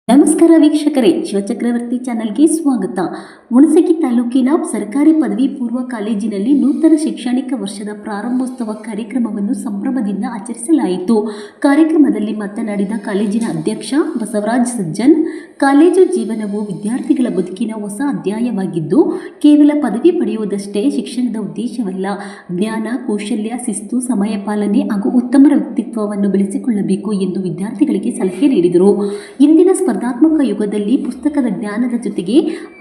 ನಮಸ್ಕಾರ ವೀಕ್ಷಕರೇ, ಶಿವಚಕ್ರವರ್ತಿ ಚಾನೆಲ್ಗೆ ಸ್ವಾಗತ. ಹುಣಸಗಿ ತಾಲೂಕಿನ ಸರ್ಕಾರಿ ಪದವಿ ಪೂರ್ವ ಕಾಲೇಜಿನಲ್ಲಿ ನೂತನ ಶೈಕ್ಷಣಿಕ ವರ್ಷದ ಪ್ರಾರಂಭೋತ್ಸವ ಕಾರ್ಯಕ್ರಮವನ್ನು ಸಂಭ್ರಮದಿಂದ ಆಚರಿಸಲಾಯಿತು. ಕಾರ್ಯಕ್ರಮದಲ್ಲಿ ಮಾತನಾಡಿದ ಕಾಲೇಜಿನ ಅಧ್ಯಕ್ಷ ಬಸವರಾಜ್ ಸಜ್ಜನ್, ಕಾಲೇಜು ಜೀವನವು ವಿದ್ಯಾರ್ಥಿಗಳ ಬದುಕಿನ ಹೊಸ ಅಧ್ಯಾಯವಾಗಿದ್ದು, ಕೇವಲ ಪದವಿ ಪಡೆಯುವುದಷ್ಟೇ ಶಿಕ್ಷಣದ ಉದ್ದೇಶವಲ್ಲ. ಜ್ಞಾನ, ಕೌಶಲ್ಯ, ಶಿಸ್ತು, ಸಮಯ ಪಾಲನೆ ಹಾಗೂ ಉತ್ತಮ ವ್ಯಕ್ತಿತ್ವವನ್ನು ಬೆಳೆಸಿಕೊಳ್ಳಬೇಕು ಎಂದು ವಿದ್ಯಾರ್ಥಿಗಳಿಗೆ ಸಲಹೆ ನೀಡಿದರು. ಇಂದಿನ ಸ್ಪರ್ಧಾತ್ಮಕ ಯುಗದಲ್ಲಿ ಪುಸ್ತಕದ ಜ್ಞಾನದ ಜೊತೆಗೆ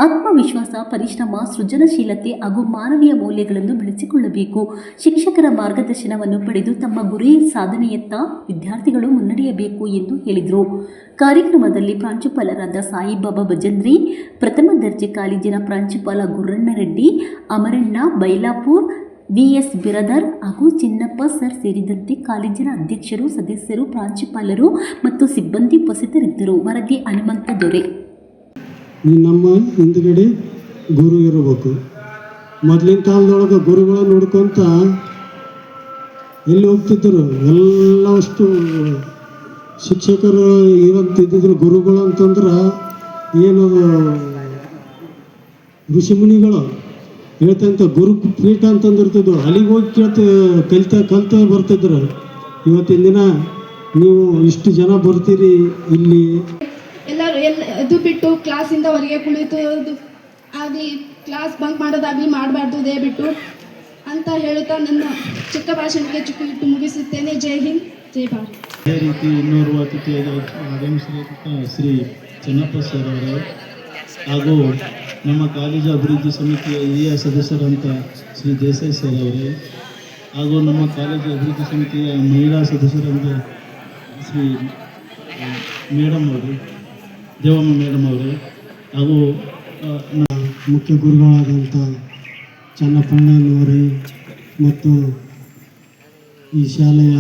ಆತ್ಮವಿಶ್ವಾಸ, ಪರಿಶ್ರಮ, ಸೃಜನಶೀಲತೆ ಹಾಗೂ ಮಾನವೀಯ ಮೌಲ್ಯಗಳನ್ನು ಬೆಳೆಸಿಕೊಳ್ಳಬೇಕು. ಶಿಕ್ಷಕರ ಮಾರ್ಗದರ್ಶನವನ್ನು ಪಡೆದು ತಮ್ಮ ಗುರಿ ಸಾಧನೆಯತ್ತ ವಿದ್ಯಾರ್ಥಿಗಳು ಮುನ್ನಡೆಯಬೇಕು ಎಂದು ಹೇಳಿದರು. ಕಾರ್ಯಕ್ರಮದಲ್ಲಿ ಪ್ರಾಂಶುಪಾಲರಾದ ಸಾಯಿಬಾಬಾ ಭಜಂತ್ರಿ, ಪ್ರಥಮ ದರ್ಜೆ ಕಾಲೇಜಿನ ಪ್ರಾಂಶುಪಾಲ ಗುರ್ರಣ್ಣ ರೆಡ್ಡಿ, ಅಮರಣ್ಣ ಬೈಲಾಪುರ್, ವಿಎಸ್ ಬಿರದರ್ ಹಾಗೂ ಚಿನ್ನಪ್ಪ ಸರ್ ಸೇರಿದಂತೆ ಕಾಲೇಜಿನ ಅಧ್ಯಕ್ಷರು, ಸದಸ್ಯರು, ಪ್ರಾಂಶುಪಾಲರು ಮತ್ತು ಸಿಬ್ಬಂದಿ ಉಪಸ್ಥಿತರಿದ್ದರು. ವರದಿ ಹನುಮಂತ ದೊರೆ. ನಮ್ಮ ಹಿಂದ್ಗಡೆ ಗುರು ಇರಬೇಕು. ಮೊದಲಿನ ಕಾಲದೊಳಗೆ ಗುರುಗಳ ನೋಡ್ಕೊಂತ ಎಲ್ಲಿ ಹೋಗ್ತಿದ್ದರು, ಎಲ್ಲವಷ್ಟು ಶಿಕ್ಷಕರು ಇರಂತಿದ್ದರು. ಗುರುಗಳು ಅಂತಂದ್ರೆ ಏನು ಋಷಿಮುನಿಗಳು ಹೇಳ್ತಂತ ಗುರು ಪೀಠ ಅಂತಂದಿರ್ತಿದ್ವು. ಅಲ್ಲಿಗೆ ಹೋಗಿ ಕಲ್ತ ಬರ್ತಿದ್ರು. ಇವತ್ತಿನ ದಿನ ನೀವು ಇಷ್ಟು ಜನ ಬರ್ತೀರಿ ಇಲ್ಲಿ. ಎಲ್ಲರೂ ಅದು ಬಿಟ್ಟು ಕ್ಲಾಸಿಂದ ಹೊರಗೆ ಕುಳಿತು ಆಗಲಿ, ಕ್ಲಾಸ್ ಬಂಕ್ ಮಾಡೋದಾಗಲಿ ಮಾಡಬಾರ್ದು ದಯವಿಟ್ಟು ಅಂತ ಹೇಳುತ್ತಾ ನನ್ನ ಚಿಕ್ಕ ಭಾಷಣಕ್ಕೆ ಚುಕ್ಕು ಇಟ್ಟು ಮುಗಿಸುತ್ತೇನೆ. ಜೈ ಹಿಂದ್, ಜೈ ಭಾರತ್. ಅದೇ ರೀತಿ ಇನ್ನೋರ್ವ ಅತಿಥಿಯಾಗಿ ಆಗಮಿಸಿದ ಶ್ರೀ ಚೆನ್ನಪ್ಪ ಸರ್ ಅವರು ಹಾಗೂ ನಮ್ಮ ಕಾಲೇಜು ಅಭಿವೃದ್ಧಿ ಸಮಿತಿಯ ಹಿರಿಯ ಸದಸ್ಯರಂತ ಶ್ರೀ ದೇಸಾಯಿ ಸರ್ ಅವರೇ, ಹಾಗೂ ನಮ್ಮ ಕಾಲೇಜು ಅಭಿವೃದ್ಧಿ ಸಮಿತಿಯ ಮಹಿಳಾ ಸದಸ್ಯರಂತ ಶ್ರೀ ಮೇಡಮ್ ಅವರು, ದೇವಮ್ಮ ಮೇಡಮ್ ಅವರೇ, ಹಾಗೂ ಮುಖ್ಯ ಗುರುಗಳಾದಂಥ ಚನ್ನಪ್ಪಣ್ಣನವರೇ ಮತ್ತು ಈ ಶಾಲೆಯ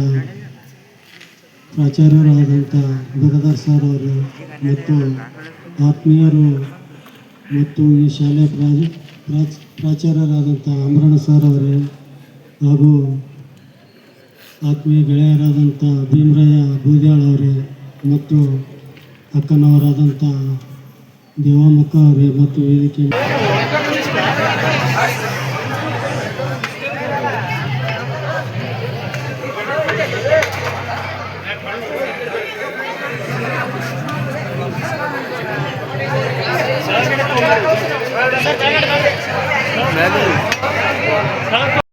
ಪ್ರಾಚಾರ್ಯರಾದಂಥ ಬಿರದರ್ ಸರ್ ಅವರು ಮತ್ತು ಆತ್ಮೀಯರು ಮತ್ತು ಈ ಶಾಲೆಯ ಪ್ರಾಚಾರ್ಯರಾದಂಥ ಅಮರಣ್ಣ ಸರ್ ಅವರೇ ಹಾಗೂ ಆತ್ಮೀಯ ಗೆಳೆಯರಾದಂಥ ಭೀಮರಾಯ ಬೂದ್ಯಾಳ್ ಅವರೇ ಮತ್ತು ಅಕ್ಕನವರಾದಂಥ ದೇವಮ್ಮಕ್ಕ ಅವರೇ ಮತ್ತು ವೇದಿಕೆ